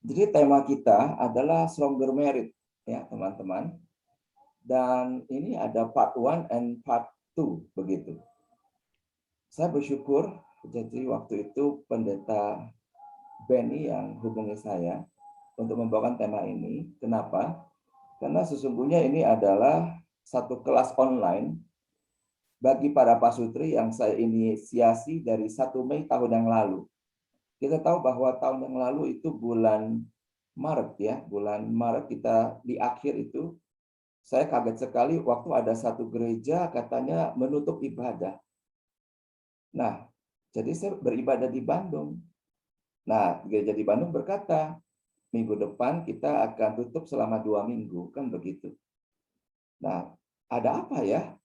Jadi tema kita adalah Stronger Marriage, ya teman-teman. Dan ini ada part 1 and part 2 begitu. Saya bersyukur, jadi waktu itu pendeta Benny yang hubungi saya untuk membawakan tema ini. Kenapa? Karena sesungguhnya ini adalah satu kelas online bagi para pasutri yang saya inisiasi dari 1 Mei tahun yang lalu. Kita tahu bahwa tahun yang lalu itu bulan Maret ya, bulan Maret kita di akhir itu, saya kaget sekali waktu ada satu gereja katanya menutup ibadah. Nah, jadi saya beribadah di Bandung. Nah, gereja di Bandung berkata, minggu depan kita akan tutup selama 2 minggu, kan begitu. Nah, ada apa ya?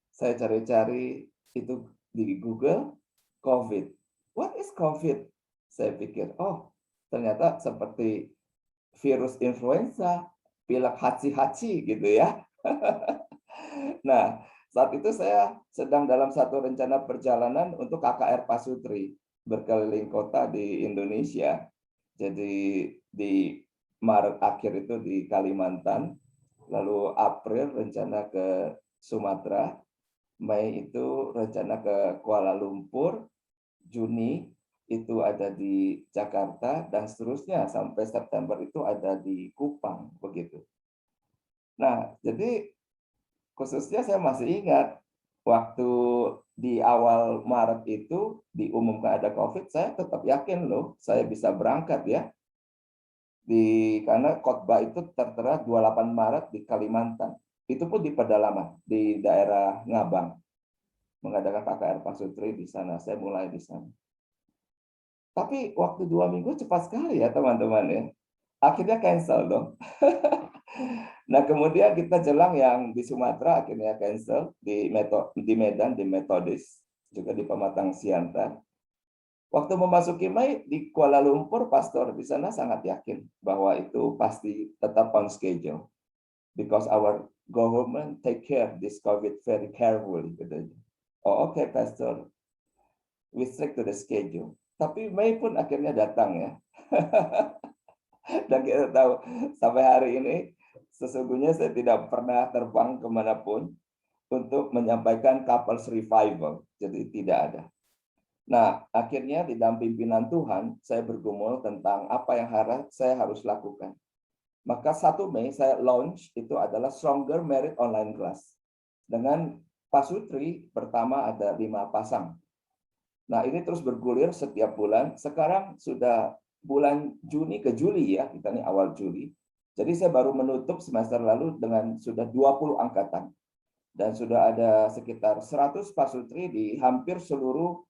Saya cari-cari itu di Google, COVID. What is COVID? Saya pikir, oh ternyata seperti virus influenza, pilek haci-haci gitu ya. Nah, saat itu saya sedang dalam satu rencana perjalanan untuk KKR Pasutri, berkeliling kota di Indonesia. Jadi di Maret akhir itu di Kalimantan, lalu April rencana ke Sumatera, Mei itu rencana ke Kuala Lumpur, Juni itu ada di Jakarta, dan seterusnya sampai September itu ada di Kupang, begitu. Nah, jadi khususnya saya masih ingat waktu di awal Maret itu diumumkan ada COVID, saya tetap yakin loh saya bisa berangkat ya. Karena khotbah itu tertera 28 Maret di Kalimantan. Itu pun di pedalaman, di daerah Ngabang. Mengadakan KKR Pasutri di sana, saya mulai di sana. Tapi waktu 2 minggu cepat sekali ya teman-teman ya. Akhirnya cancel dong. Nah kemudian kita jelang yang di Sumatera akhirnya cancel, di Medan, di Metodis, juga di Pematang Siantar. Waktu memasuki Mei di Kuala Lumpur, pastor di sana sangat yakin bahwa itu pasti tetap on schedule. Because our government take care this COVID very carefully. Oh oke, pastor, we stick to the schedule. Tapi Mei pun akhirnya datang ya. Dan kita tahu sampai hari ini sesungguhnya saya tidak pernah terbang kemanapun untuk menyampaikan couples revival. Jadi tidak ada. Nah, akhirnya di dalam pimpinan Tuhan, saya bergumul tentang apa yang saya harus lakukan. Maka 1 Mei saya launch itu adalah Stronger Marriage Online Class. Dengan pasutri pertama ada 5 pasang. Nah, ini terus bergulir setiap bulan. Sekarang sudah bulan Juni ke Juli ya, kita nih awal Juli. Jadi saya baru menutup semester lalu dengan sudah 20 angkatan. Dan sudah ada sekitar 100 pasutri di hampir seluruh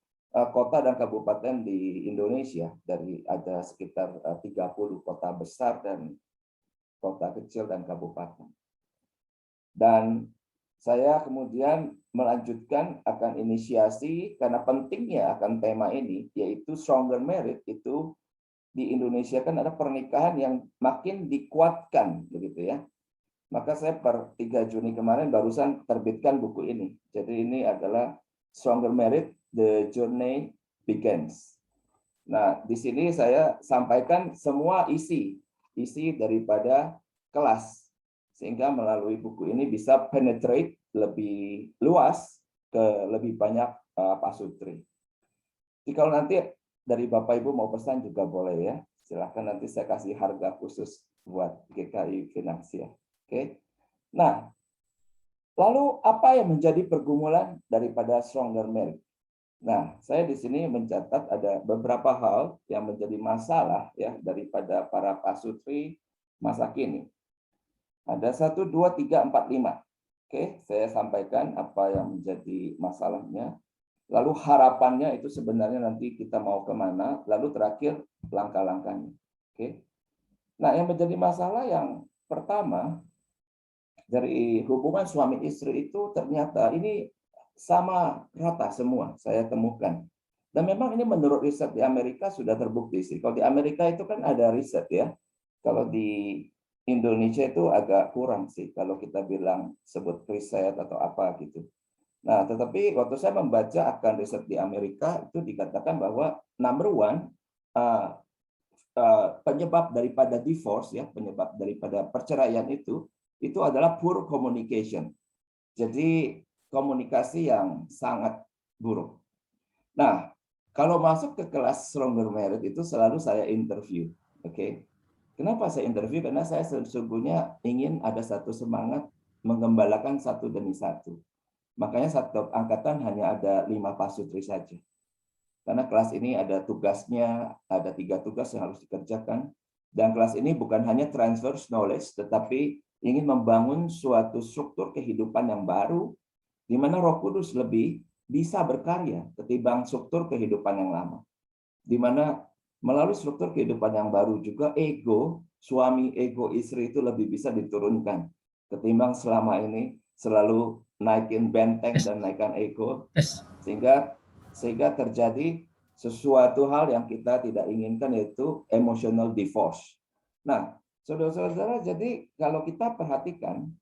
kota dan kabupaten di Indonesia. Dari ada sekitar 30 kota besar dan kota kecil dan kabupaten. Dan saya kemudian melanjutkan akan inisiasi karena pentingnya akan tema ini, yaitu Stronger Marriage itu di Indonesia kan ada pernikahan yang makin dikuatkan begitu ya. Maka saya per 3 Juni kemarin barusan terbitkan buku ini. Jadi ini adalah Stronger Marriage, The Journey Begins. Nah, di sini saya sampaikan semua isi daripada kelas. Sehingga melalui buku ini bisa penetrate lebih luas ke lebih banyak pasutri. Jadi kalau nanti dari Bapak Ibu mau pesan juga boleh ya. Silahkan nanti saya kasih harga khusus buat GKI Finansial. Oke. Nah, lalu apa yang menjadi pergumulan daripada Stronger Marriage? Nah, saya di sini mencatat ada beberapa hal yang menjadi masalah ya daripada para pasutri masa kini. Ada 1, 2, 3, 4, 5. Oke, saya sampaikan apa yang menjadi masalahnya. Lalu harapannya itu sebenarnya nanti kita mau kemana. Lalu terakhir langkah-langkahnya. Oke. Nah, yang menjadi masalah yang pertama dari hubungan suami istri itu ternyata ini sama rata semua saya temukan. Dan memang ini menurut riset di Amerika sudah terbukti sih. Kalau di Amerika itu kan ada riset ya. Kalau di Indonesia itu agak kurang sih kalau kita bilang sebut riset atau apa gitu. Nah, tetapi waktu saya membaca akan riset di Amerika itu dikatakan bahwa number one penyebab daripada divorce, ya, penyebab daripada perceraian itu adalah poor communication. Jadi komunikasi yang sangat buruk. Nah, kalau masuk ke kelas Stronger Married itu selalu saya interview. Oke. Kenapa saya interview? Karena saya sesungguhnya ingin ada satu semangat mengembalakan satu demi satu. Makanya satu angkatan hanya ada 5 pasutri saja. Karena kelas ini ada tugasnya, ada 3 tugas yang harus dikerjakan. Dan kelas ini bukan hanya transfer knowledge, tetapi ingin membangun suatu struktur kehidupan yang baru, di mana Roh Kudus lebih bisa berkarya ketimbang struktur kehidupan yang lama. Di mana melalui struktur kehidupan yang baru juga ego suami, ego istri itu lebih bisa diturunkan ketimbang selama ini selalu naikin benteng dan naikkan ego, sehingga terjadi sesuatu hal yang kita tidak inginkan, yaitu emotional divorce. Nah, saudara-saudara, jadi kalau kita perhatikan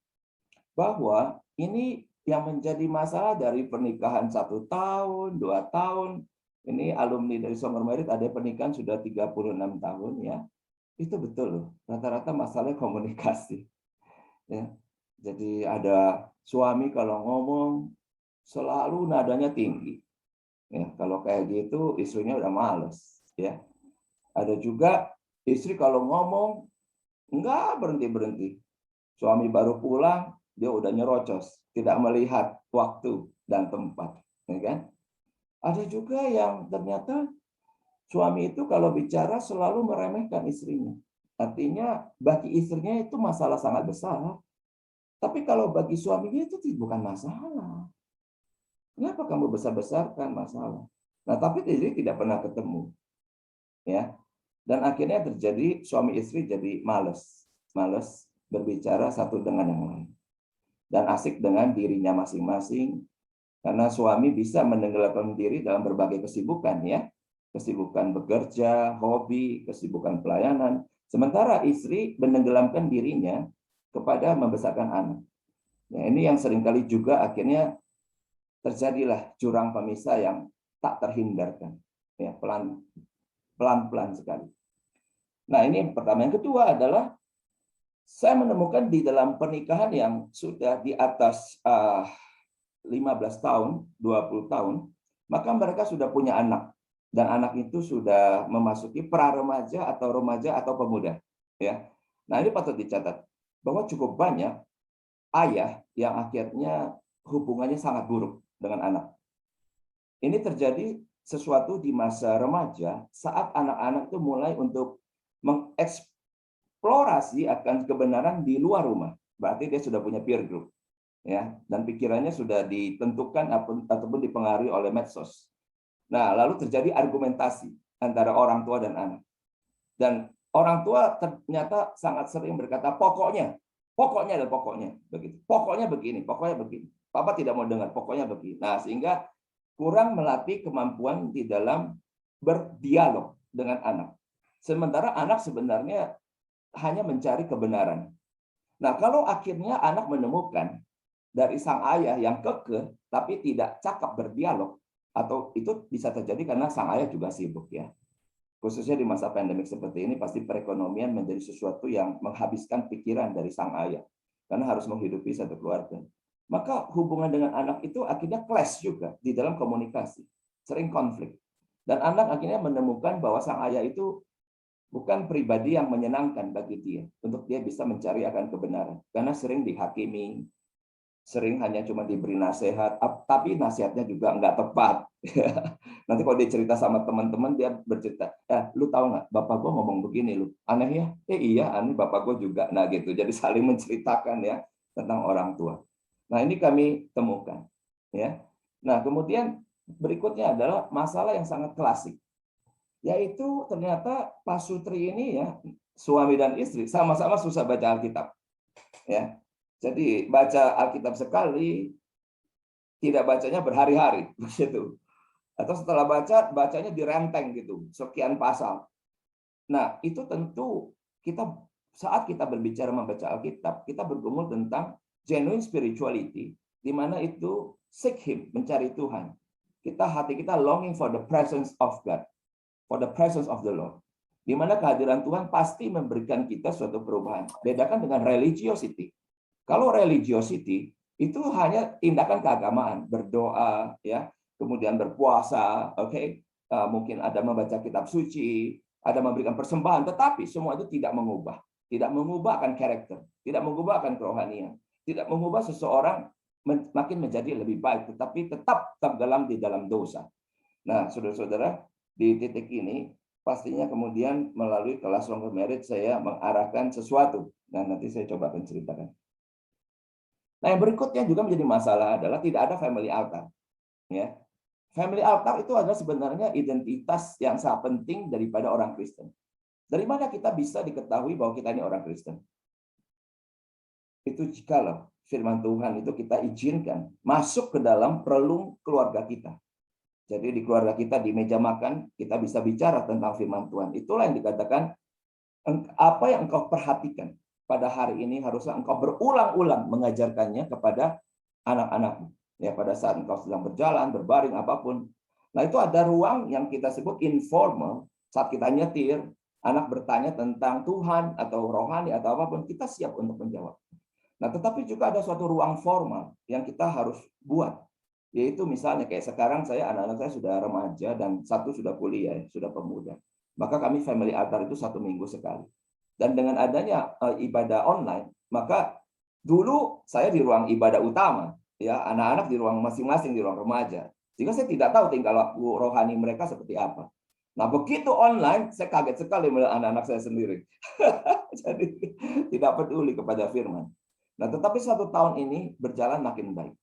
bahwa ini yang menjadi masalah dari pernikahan 1 tahun, 2 tahun, ini alumni dari Stronger Married ada pernikahan sudah 36 tahun, ya. Itu betul loh. Rata-rata masalahnya komunikasi. Ya. Jadi ada suami kalau ngomong selalu nadanya tinggi. Ya, kalau kayak gitu istrinya udah males, ya. Ada juga istri kalau ngomong enggak berhenti-berhenti. Suami baru pulang, dia udah nyerocos, tidak melihat waktu dan tempat, ya kan? Ada juga yang ternyata suami itu kalau bicara selalu meremehkan istrinya. Artinya bagi istrinya itu masalah sangat besar. Tapi kalau bagi suaminya itu bukan masalah. Kenapa kamu besar-besarkan masalah? Nah, tapi jadi tidak pernah ketemu. Ya. Dan akhirnya terjadi suami istri jadi males berbicara satu dengan yang lain. Dan asik dengan dirinya masing-masing. Karena suami bisa menenggelamkan diri dalam berbagai kesibukan, ya. Kesibukan bekerja, hobi, kesibukan pelayanan. Sementara istri menenggelamkan dirinya kepada membesarkan anak. Nah, ini yang seringkali juga akhirnya terjadilah jurang pemisah yang tak terhindarkan, ya, pelan-pelan sekali. Nah, ini pertama. Yang kedua adalah saya menemukan di dalam pernikahan yang sudah di atas 15 tahun, 20 tahun, maka mereka sudah punya anak, dan anak itu sudah memasuki pra-remaja atau pemuda, ya. Nah, ini patut dicatat bahwa cukup banyak ayah yang akhirnya hubungannya sangat buruk dengan anak. Ini terjadi sesuatu di masa remaja saat anak-anak itu mulai untuk mengeksplorasi akan kebenaran di luar rumah. Berarti dia sudah punya peer group, ya, dan pikirannya sudah ditentukan ataupun dipengaruhi oleh medsos. Nah, lalu terjadi argumentasi antara orang tua dan anak. Dan orang tua ternyata sangat sering berkata pokoknya begitu. Pokoknya begini. Papa tidak mau dengar, pokoknya begini. Nah, sehingga kurang melatih kemampuan di dalam berdialog dengan anak. Sementara anak sebenarnya hanya mencari kebenaran. Nah, kalau akhirnya anak menemukan dari sang ayah yang kekeh, tapi tidak cakap berdialog, atau itu bisa terjadi karena sang ayah juga sibuk, ya. Khususnya di masa pandemik seperti ini, pasti perekonomian menjadi sesuatu yang menghabiskan pikiran dari sang ayah. Karena harus menghidupi satu keluarga. Maka hubungan dengan anak itu akhirnya clash juga di dalam komunikasi. Sering konflik. Dan anak akhirnya menemukan bahwa sang ayah itu bukan pribadi yang menyenangkan bagi dia. Untuk dia bisa mencari akan kebenaran. Karena sering dihakimi, sering hanya cuma diberi nasihat, tapi nasihatnya juga nggak tepat. Nanti kalau dia cerita sama teman-teman, dia bercerita, lu tahu nggak, bapak gue ngomong begini, lu aneh ya? Iya, aneh, bapak gue juga. Nah gitu, jadi saling menceritakan, ya, tentang orang tua. Nah, ini kami temukan, ya. Nah, kemudian berikutnya adalah masalah yang sangat klasik, yaitu ternyata pasutri ini, ya, suami dan istri sama-sama susah baca Alkitab, ya. Jadi baca Alkitab sekali, tidak bacanya berhari-hari, begitu. Atau setelah bacanya direnteng gitu, sekian pasal. Nah, itu tentu saat kita berbicara membaca Alkitab, kita bergumul tentang genuine spirituality, di mana itu seek Him, mencari Tuhan. Hati kita longing for the presence of God, for the presence of the Lord. di mana kehadiran Tuhan pasti memberikan kita suatu perubahan. Bedakan dengan religiosity. Kalau religiosity itu hanya tindakan keagamaan, berdoa, ya, kemudian berpuasa, oke, mungkin ada membaca kitab suci, ada memberikan persembahan, tetapi semua itu tidak mengubah akan karakter, tidak mengubah akan kerohanian, tidak mengubah seseorang makin menjadi lebih baik, tetapi tetap tenggelam di dalam dosa. Nah, saudara-saudara, di titik ini pastinya kemudian melalui kelas Longer Marriage saya mengarahkan sesuatu. Nah, nanti saya coba akan ceritakan. Nah, yang berikutnya juga menjadi masalah adalah tidak ada family altar. Ya, family altar itu adalah sebenarnya identitas yang sangat penting daripada orang Kristen. Dari mana kita bisa diketahui bahwa kita ini orang Kristen? Itu jikalau firman Tuhan itu kita izinkan masuk ke dalam relung keluarga kita. Jadi di keluarga kita, di meja makan, kita bisa bicara tentang firman Tuhan. Itulah yang dikatakan, apa yang engkau perhatikan pada hari ini haruslah engkau berulang-ulang mengajarkannya kepada anak-anakmu. Ya, pada saat engkau sedang berjalan, berbaring, apapun. Nah, itu ada ruang yang kita sebut informal. Saat kita nyetir, anak bertanya tentang Tuhan atau rohani atau apapun, kita siap untuk menjawab. Nah, tetapi juga ada suatu ruang formal yang kita harus buat. Yaitu misalnya kayak sekarang anak-anak saya sudah remaja dan satu sudah kuliah, sudah pemuda. Maka kami family altar itu 1 minggu sekali. Dan dengan adanya ibadah online, maka dulu saya di ruang ibadah utama, ya, anak-anak di ruang masing-masing di ruang remaja. Sehingga saya tidak tahu tingkah laku rohani mereka seperti apa. Nah, begitu online, saya kaget sekali melihat anak-anak saya sendiri. Jadi tidak peduli kepada firman. Nah, tetapi 1 tahun ini berjalan makin baik.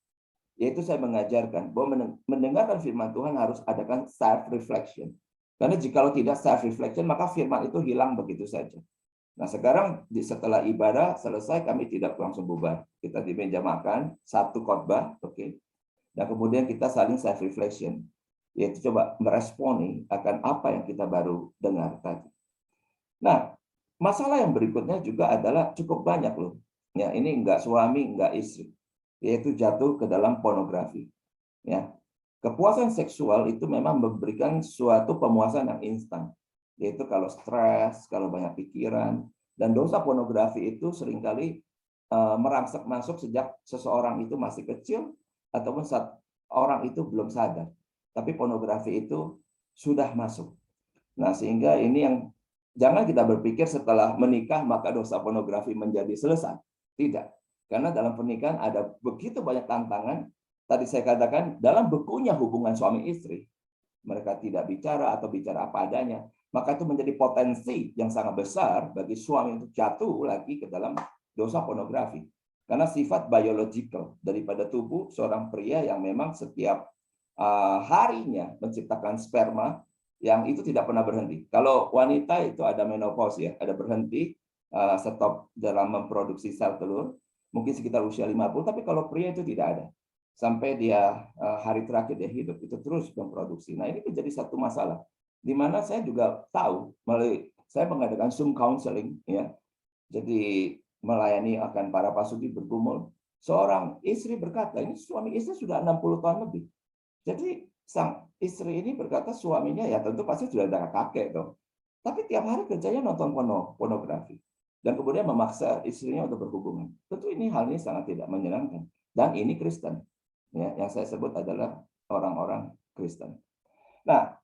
Yaitu saya mengajarkan bahwa mendengarkan firman Tuhan harus adakan self-reflection. Karena jikalau tidak self-reflection, maka firman itu hilang begitu saja. Nah, sekarang setelah ibadah selesai, kami tidak langsung bubar. Kita di meja makan, 1 khotbah, oke. Dan kemudian kita saling self-reflection. Yaitu coba meresponi akan apa yang kita baru dengar tadi. Nah, masalah yang berikutnya juga adalah cukup banyak loh. Ya, ini enggak suami, enggak istri. Yaitu jatuh ke dalam pornografi. Ya, kepuasan seksual itu memang memberikan suatu pemuasan yang instan, yaitu kalau stres, kalau banyak pikiran, dan dosa pornografi itu seringkali merangsek masuk sejak seseorang itu masih kecil ataupun saat orang itu belum sadar. Tapi pornografi itu sudah masuk. Nah, sehingga ini yang jangan kita berpikir setelah menikah maka dosa pornografi menjadi selesai. Tidak. Karena dalam pernikahan ada begitu banyak tantangan. Tadi saya katakan dalam bekunya hubungan suami istri, mereka tidak bicara atau bicara apa adanya, maka itu menjadi potensi yang sangat besar bagi suami untuk jatuh lagi ke dalam dosa pornografi. Karena sifat biological daripada tubuh seorang pria yang memang setiap harinya menciptakan sperma yang itu tidak pernah berhenti. Kalau wanita itu ada menopause, ya, ada berhenti, stop dalam memproduksi sel telur, mungkin sekitar usia 50, tapi kalau pria itu tidak ada. Sampai dia hari terakhir dia hidup, itu terus memproduksi. Nah, ini menjadi satu masalah. Di mana saya juga tahu, melalui saya mengadakan Zoom counseling, ya. Jadi melayani akan para pasutri bergumul. Seorang istri berkata, ini suami istri sudah 60 tahun lebih. Jadi sang istri ini berkata suaminya ya tentu pasti sudah ada kakek dong. Tapi tiap hari kerjanya nonton pornografi. Dan kemudian memaksa istrinya untuk berhubungan. Tentu ini hal ini sangat tidak menyenangkan. Dan ini Kristen. Ya, yang saya sebut adalah orang-orang Kristen. Nah,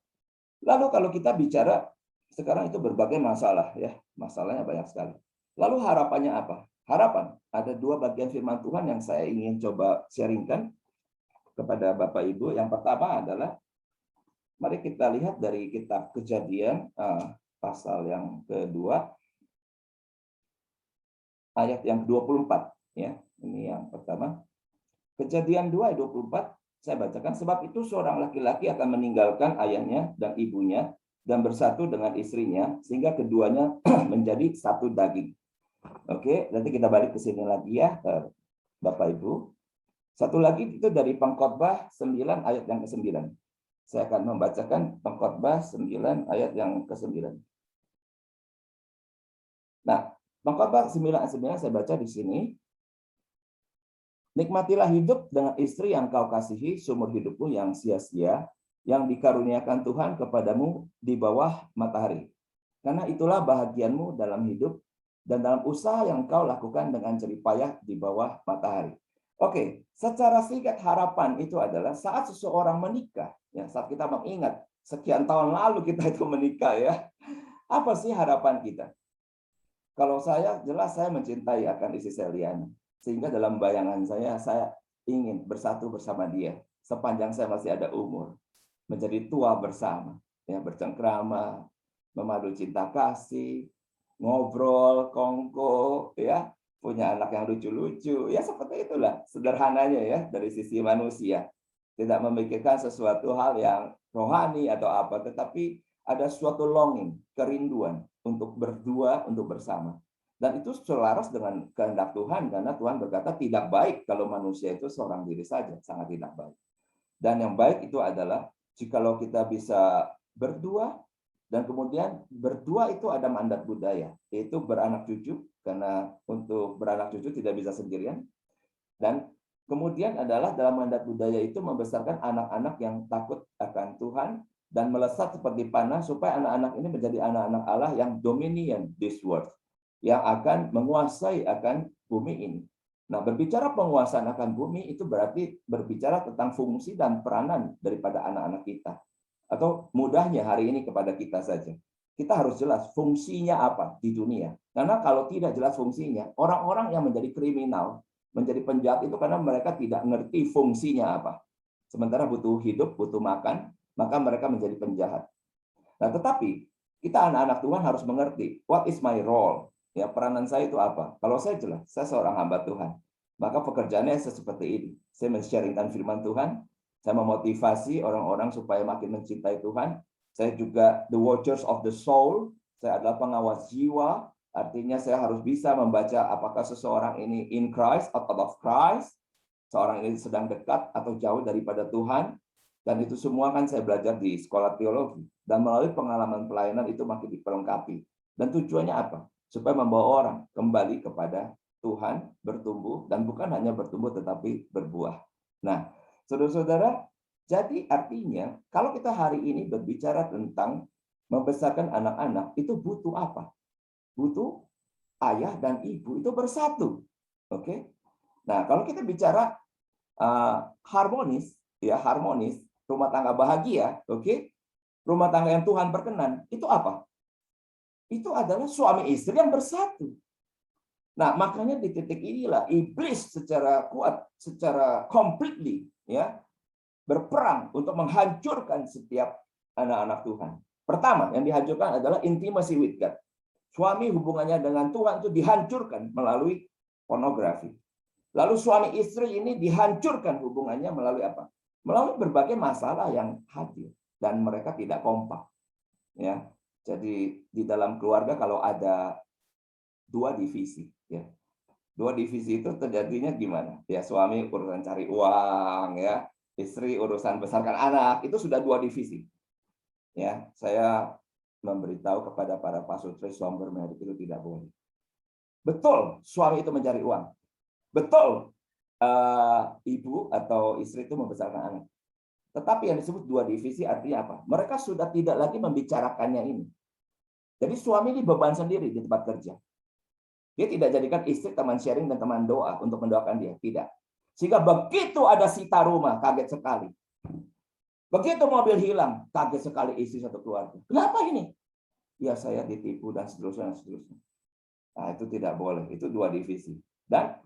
lalu kalau kita bicara sekarang itu berbagai masalah, ya, masalahnya banyak sekali. Lalu harapannya apa? Harapan ada 2 bagian firman Tuhan yang saya ingin coba sharingkan kepada Bapak Ibu. Yang pertama adalah mari kita lihat dari kitab Kejadian pasal yang kedua ayat yang 24, ya. Ini yang pertama. Kejadian 2 ayat 24 saya bacakan, sebab itu seorang laki-laki akan meninggalkan ayahnya dan ibunya dan bersatu dengan istrinya sehingga keduanya menjadi satu daging. Oke, nanti kita balik ke sini lagi ya, Bapak Ibu. Satu lagi itu dari Pengkhotbah 9 ayat yang ke-9. Saya akan membacakan Pengkhotbah 9 ayat yang ke-9. Nah, Pengkhotbah 9 ayat 9 saya baca di sini. Nikmatilah hidup dengan istri yang kau kasihi seumur hidupmu yang sia-sia, yang dikaruniakan Tuhan kepadamu di bawah matahari. Karena itulah bahagianmu dalam hidup dan dalam usaha yang kau lakukan dengan jerih payah di bawah matahari. Oke, secara singkat harapan itu adalah saat seseorang menikah, ya saat kita mengingat sekian tahun lalu kita itu menikah ya. Apa sih harapan kita? Kalau saya jelas saya mencintai akan istri saya Liana. Sehingga dalam bayangan saya ingin bersatu bersama dia sepanjang saya masih ada umur. Menjadi tua bersama, ya bercengkrama, memadu cinta kasih, ngobrol, kongko, ya punya anak yang lucu-lucu, ya seperti itulah sederhananya ya dari sisi manusia. Tidak memikirkan sesuatu hal yang rohani atau apa, tetapi ada suatu longing, kerinduan untuk berdua, untuk bersama. Dan itu selaras dengan kehendak Tuhan, karena Tuhan berkata tidak baik kalau manusia itu seorang diri saja, sangat tidak baik. Dan yang baik itu adalah jikalau kita bisa berdua, dan kemudian berdua itu ada mandat budaya, yaitu beranak cucu, karena untuk beranak cucu tidak bisa sendirian. Dan kemudian adalah dalam mandat budaya itu membesarkan anak-anak yang takut akan Tuhan, dan melesat seperti panah, supaya anak-anak ini menjadi anak-anak Allah yang dominion this world, yang akan menguasai akan bumi ini. Nah, berbicara penguasaan akan bumi itu berarti berbicara tentang fungsi dan peranan daripada anak-anak kita. Atau mudahnya hari ini kepada kita saja. Kita harus jelas fungsinya apa di dunia. Karena kalau tidak jelas fungsinya, orang-orang yang menjadi kriminal, menjadi penjahat itu karena mereka tidak mengerti fungsinya apa. Sementara butuh hidup, butuh makan, maka mereka menjadi penjahat. Nah, tetapi kita anak-anak Tuhan harus mengerti, what is my role? Ya, peranan saya itu apa? Kalau saya jelas, saya seorang hamba Tuhan. Maka pekerjaannya seperti ini. Saya men-sharingkan firman Tuhan, saya memotivasi orang-orang supaya makin mencintai Tuhan. Saya juga the watchers of the soul. Saya adalah pengawas jiwa. Artinya saya harus bisa membaca apakah seseorang ini in Christ atau out of Christ. Seorang ini sedang dekat atau jauh daripada Tuhan. Dan itu semua kan saya belajar di sekolah teologi. Dan melalui pengalaman pelayanan itu makin diperlengkapi. Dan tujuannya apa? Supaya membawa orang kembali kepada Tuhan, bertumbuh, dan bukan hanya bertumbuh tetapi berbuah. Nah, saudara-saudara, jadi artinya kalau kita hari ini berbicara tentang membesarkan anak-anak, itu butuh apa? Butuh ayah dan ibu itu bersatu. Oke? Nah, kalau kita bicara harmonis, ya harmonis, rumah tangga bahagia, oke? Rumah tangga yang Tuhan berkenan, itu apa? Itu adalah suami istri yang bersatu. Nah, makanya di titik inilah iblis secara kuat, secara completely ya, berperang untuk menghancurkan setiap anak-anak Tuhan. Pertama, yang dihancurkan adalah intimacy with God. Suami hubungannya dengan Tuhan itu dihancurkan melalui pornografi. Lalu suami istri ini dihancurkan hubungannya melalui apa? Melalui berbagai masalah yang hadir dan mereka tidak kompak. Ya. Jadi di dalam keluarga kalau ada dua divisi, ya. Dua divisi itu terjadinya gimana? Ya suami urusan cari uang, ya. Istri urusan besarkan anak, itu sudah dua divisi. Ya, saya memberitahu kepada para pasutri suami bermerit itu tidak boleh. Betul, suami itu mencari uang. Betul, ibu atau istri itu membesarkan anak. Tetapi yang disebut dua divisi artinya apa? Mereka sudah tidak lagi membicarakannya ini. Jadi suami ini beban sendiri di tempat kerja. Dia tidak jadikan istri teman sharing dan teman doa untuk mendoakan dia. Tidak. Sehingga begitu ada sita rumah, kaget sekali. Begitu mobil hilang, kaget sekali istri satu keluarga. Kenapa ini? Ya saya ditipu dan seterusnya. Nah itu tidak boleh. Itu dua divisi. Dan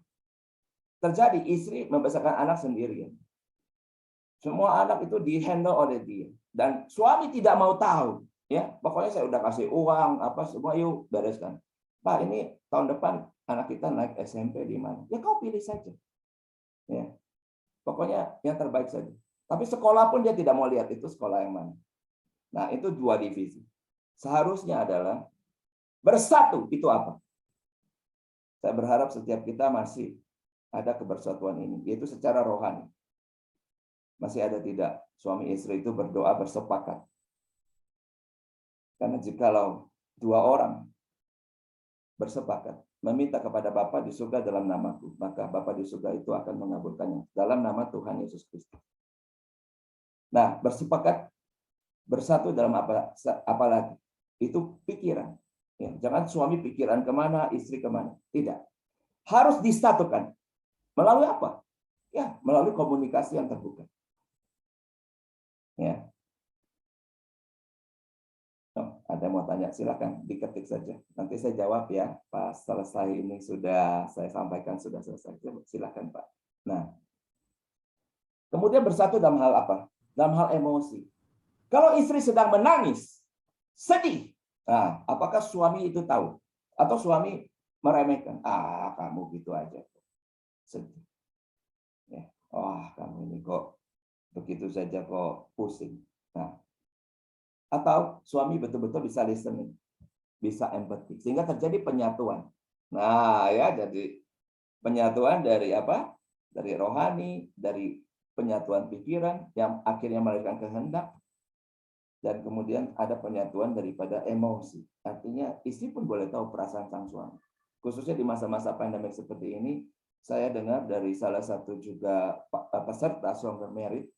terjadi istri membesarkan anak sendirian. Semua anak itu dihandle oleh dia. Dan suami tidak mau tahu. Ya, pokoknya saya udah kasih uang, apa semua, yuk bereskan. Pak, ini tahun depan anak kita naik SMP di mana? Ya kau pilih saja. Ya, pokoknya yang terbaik saja. Tapi sekolah pun dia tidak mau lihat itu sekolah yang mana. Nah, itu dua divisi. Seharusnya adalah bersatu. Itu apa? Saya berharap setiap kita masih ada kebersatuan ini, yaitu secara rohani. Masih ada tidak suami istri itu berdoa bersepakat? Karena jikalau dua orang bersepakat meminta kepada Bapa di surga dalam namaku, maka Bapa di surga itu akan mengabulkannya dalam nama Tuhan Yesus Kristus. Nah, bersepakat bersatu dalam apa lagi? Itu pikiran. Ya, jangan suami pikiran kemana, istri kemana. Tidak. Harus disatukan. Melalui apa? Ya, melalui komunikasi yang terbuka. Ya. Oh, ada yang mau tanya, silakan diketik saja. Nanti saya jawab ya. Pas selesai ini sudah saya sampaikan, sudah selesai. Silakan Pak. Nah, kemudian bersatu dalam hal apa? Dalam hal emosi. Kalau istri sedang menangis, sedih, nah, apakah suami itu tahu? Atau suami meremehkan? Ah, kamu gitu aja. Sedih. Ya. Wah, kamu ini kok begitu saja kok pusing. Nah, atau suami betul-betul bisa listening, bisa empati, sehingga terjadi penyatuan. Nah, ya, jadi penyatuan dari apa? Dari rohani, dari penyatuan pikiran yang akhirnya melahirkan kehendak, dan kemudian ada penyatuan daripada emosi. Artinya istri pun boleh tahu perasaan sang suami. Khususnya di masa-masa pandemik seperti ini, saya dengar dari salah satu juga peserta Stronger Marriage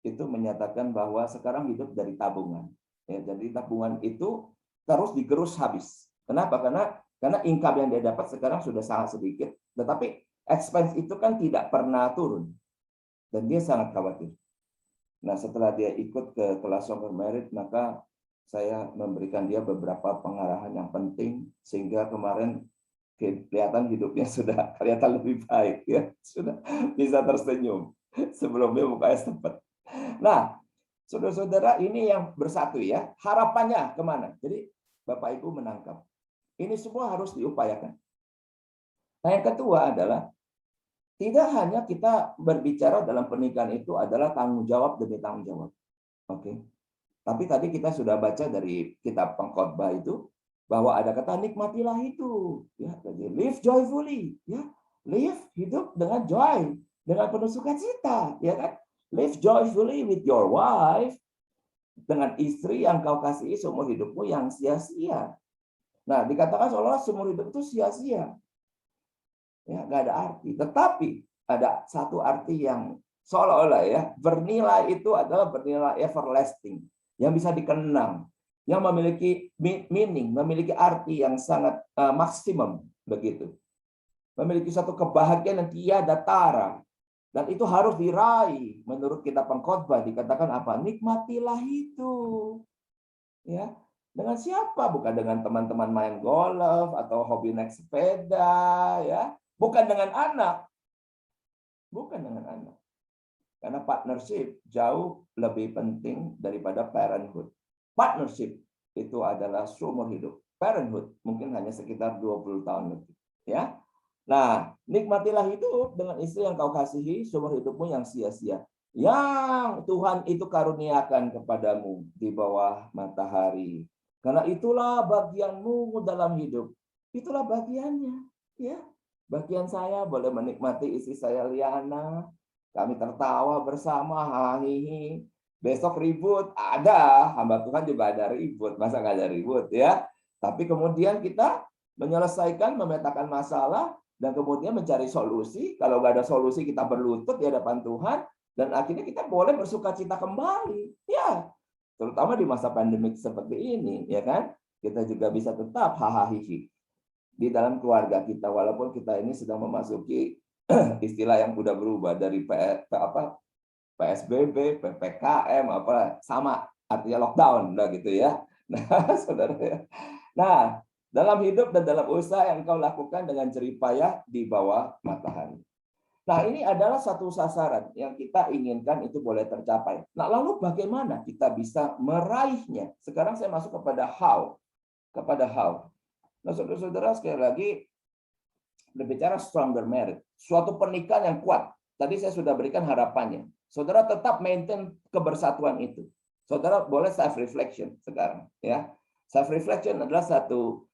itu menyatakan bahwa sekarang hidup dari tabungan. Ya, jadi tabungan itu terus digerus habis. Kenapa? Karena income yang dia dapat sekarang sudah sangat sedikit, tetapi expense itu kan tidak pernah turun. Dan dia sangat khawatir. Nah, setelah dia ikut ke kelas Stronger Marriage, maka saya memberikan dia beberapa pengarahan yang penting, sehingga kemarin kelihatan hidupnya sudah kelihatan lebih baik, ya, sudah bisa tersenyum. Sebelumnya mukanya sempat. Nah, saudara-saudara, ini yang bersatu ya. Harapannya kemana? Jadi Bapak Ibu menangkap. Ini semua harus diupayakan. Nah, yang kedua adalah tidak hanya kita berbicara dalam pernikahan itu adalah tanggung jawab demi tanggung jawab. Oke. Tapi tadi kita sudah baca dari kitab Pengkhotbah itu bahwa ada kata nikmatilah itu, ya. Jadi live joyfully, ya. Live hidup dengan joy, dengan penuh sukacita, ya kan? Live joyfully with your wife, dengan istri yang kau kasihi seumur hidupmu yang sia-sia. Nah, dikatakan seolah seumur hidup itu sia-sia. Ya, nggak ada arti. Tetapi ada satu arti yang seolah-olah ya bernilai, itu adalah bernilai everlasting, yang bisa dikenang, yang memiliki meaning, memiliki arti yang sangat maksimum begitu. Memiliki satu kebahagiaan yang tiada tara, dan itu harus diraih. Menurut kitab Pengkhotbah dikatakan apa? Nikmatilah itu. Ya. Dengan siapa? Bukan dengan teman-teman main golf atau hobi naik sepeda, ya. Bukan dengan anak. Bukan dengan anak. Karena partnership jauh lebih penting daripada parenthood. Partnership itu adalah seumur hidup. Parenthood mungkin hanya sekitar 20 tahun lebih. Ya. Nah, nikmatilah hidup dengan istri yang kau kasihi seumur hidupmu yang sia-sia. Yang Tuhan itu karuniakan kepadamu di bawah matahari. Karena itulah bagianmu dalam hidup. Itulah bagiannya. Ya. Bagian saya boleh menikmati istri saya Liana. Kami tertawa bersama, hahihi. Besok ribut, ada. Hamba Tuhan juga ada ribut. Masa nggak ada ribut ya? Tapi kemudian kita menyelesaikan, memetakan masalah, dan kemudian mencari solusi. Kalau nggak ada solusi, kita berlutut di hadapan Tuhan. Dan akhirnya kita boleh bersukacita kembali. Ya, terutama di masa pandemik seperti ini. Ya kan? Kita juga bisa tetap hahaha di dalam keluarga kita, walaupun kita ini sedang memasuki istilah yang udah berubah dari PSBB, PPKM, apa sama artinya lockdown, lah gitu ya. Nah, saudara ya. Nah, dalam hidup dan dalam usaha yang kau lakukan dengan jerih payah di bawah matahari. Nah, ini adalah satu sasaran yang kita inginkan itu boleh tercapai. Nah, lalu bagaimana kita bisa meraihnya? Sekarang saya masuk kepada how. Nah, saudara-saudara, sekali lagi berbicara stronger marriage, suatu pernikahan yang kuat. Tadi saya sudah berikan harapannya. Saudara tetap maintain kebersatuan itu. Saudara boleh self reflection sekarang, ya. Self reflection adalah satu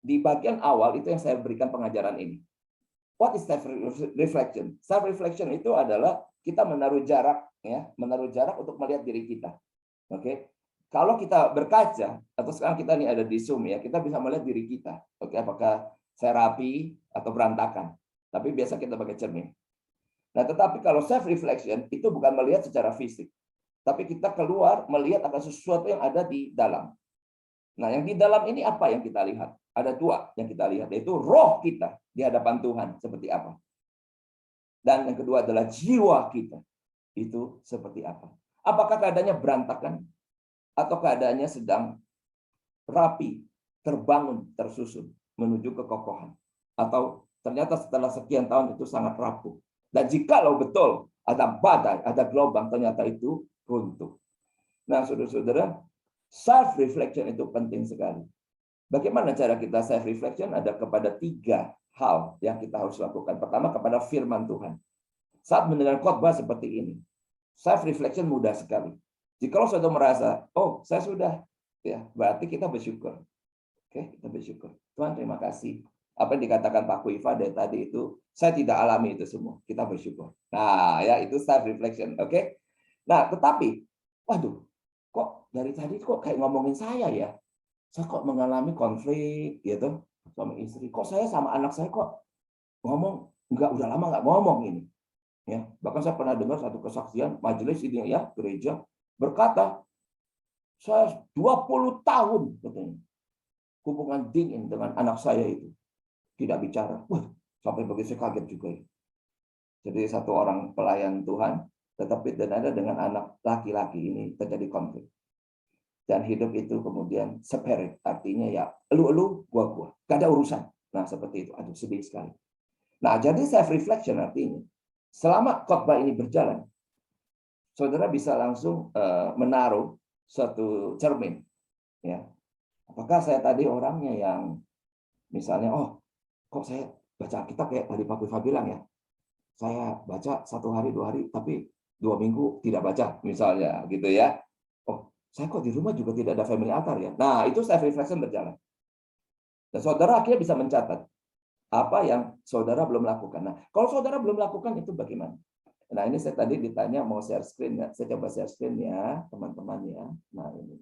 di bagian awal itu yang saya berikan pengajaran ini. What is self reflection? Self reflection itu adalah kita menaruh jarak, ya, menaruh jarak untuk melihat diri kita. Oke. Kalau kita berkaca, atau sekarang kita ini ada di Zoom ya, kita bisa melihat diri kita. Oke, apakah saya rapi atau berantakan. Tapi biasa kita pakai cermin. Nah, tetapi kalau self reflection itu bukan melihat secara fisik, tapi kita keluar melihat akan sesuatu yang ada di dalam. Nah, yang di dalam ini apa yang kita lihat? Ada dua yang kita lihat, yaitu roh kita di hadapan Tuhan seperti apa. Dan yang kedua adalah jiwa kita. Itu seperti apa. Apakah keadaannya berantakan? Atau keadaannya sedang rapi, terbangun, tersusun, menuju kekokohan? Atau ternyata setelah sekian tahun itu sangat rapuh. Dan jikalau betul ada badai, ada gelombang, ternyata itu runtuh. Nah, saudara-saudara, self-reflection itu penting sekali. Bagaimana cara kita self-reflection? Ada kepada 3 hal yang kita harus lakukan. Pertama, kepada firman Tuhan. Saat mendengar khotbah seperti ini, self-reflection mudah sekali. Jikalau saudara merasa, oh saya sudah, ya berarti kita bersyukur. Oke, kita bersyukur. Tuhan terima kasih. Apa yang dikatakan Pak Kuiva dari tadi itu, saya tidak alami itu semua. Kita bersyukur. Nah, ya itu self-reflection. Oke. Nah, tetapi, waduh, kok dari tadi kok kayak ngomongin saya ya? Saya kok mengalami konflik gitu suami istri. Kok saya sama anak saya kok ngomong udah lama nggak ngomong ini. Ya, bahkan saya pernah dengar satu kesaksian majelis ini ya, gereja berkata, saya 20 tahun katanya hubungan dingin dengan anak saya itu tidak bicara. Wah, sampai begitu saya kaget juga ya. Jadi satu orang pelayan Tuhan tetapi dan ada dengan anak laki-laki ini terjadi konflik. Dan hidup itu kemudian separate, artinya ya elu-elu, gua. Gak ada urusan. Nah, seperti itu. Aduh, sedih sekali. Nah, jadi self-reflection artinya, selama khotbah ini berjalan, saudara bisa langsung menaruh suatu cermin. Ya. Apakah saya tadi orangnya yang misalnya, oh, kok saya baca Alkitab kayak tadi Pak Kuiva bilang ya, saya baca 1 hari, 2 hari, tapi 2 minggu tidak baca, misalnya, gitu ya. Oh, saya kok di rumah juga tidak ada family altar ya. Nah, itu self-reflection berjalan. Dan saudara akhirnya bisa mencatat apa yang saudara belum lakukan. Nah, kalau saudara belum lakukan itu bagaimana? Nah, ini saya tadi ditanya mau share screen ya. Saya coba share screen ya, teman-teman ya. Nah, ini.